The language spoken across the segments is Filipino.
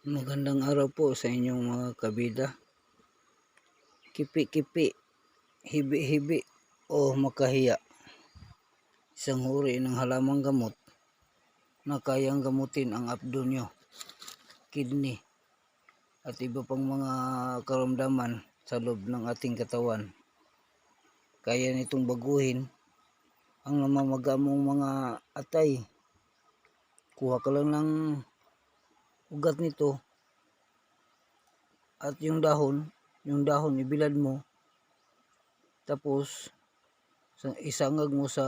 Magandang araw po sa inyong mga kabida. Kipi-kipi, hibi-hibi o makahiya. Isang uri ng halamang gamot na kayang gamutin ang abdonyo, kidney at iba pang mga karamdaman sa loob ng ating katawan. Kaya nitong baguhin ang namamagamong mga atay. Kuha ka lang ng ugat nito at yung dahon ibilad mo, tapos isangag mo sa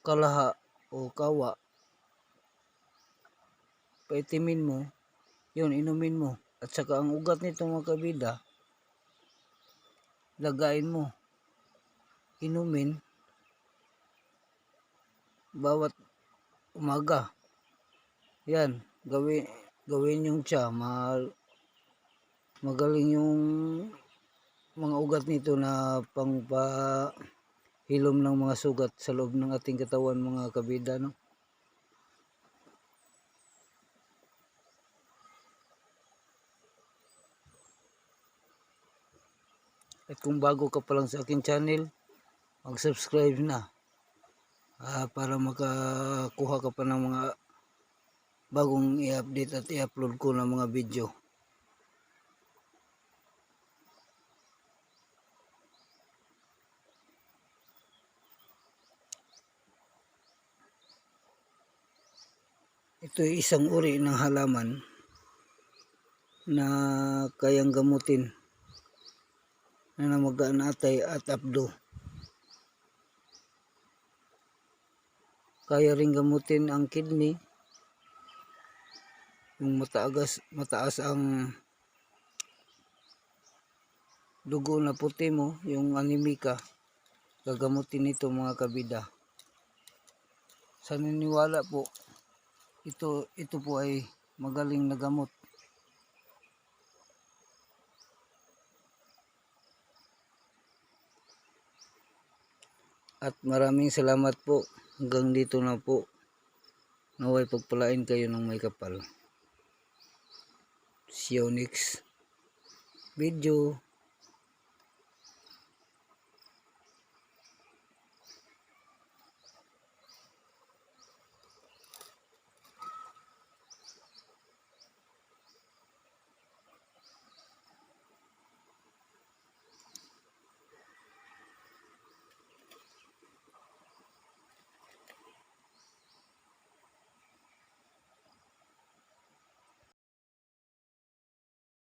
kalaha o kawa, paitimin mo, yun inumin mo. At saka ang ugat nito mga kabida, lagain mo, inumin bawat umaga. Yan, gawin yung tiya, magaling yung mga ugat nito na pangpahilom ng mga sugat sa loob ng ating katawan mga kabida, no? At kung bago ka pa lang sa aking channel, mag-subscribe na para makakuha ka pa ng mga bagong i-update at i-upload ko ng mga video. Ito ay isang uri ng halaman na kayang gamutin na namagaan atay at abdo. Kaya rin gamutin ang kidney, yung mataas ang dugo na puti mo, yung anemika, gagamutin nito mga kabida. Sa niniwala po, ito po ay magaling na gamot. At maraming salamat po. Hanggang dito na po. Naway pagpalain kayo ng may kapal. See you next video.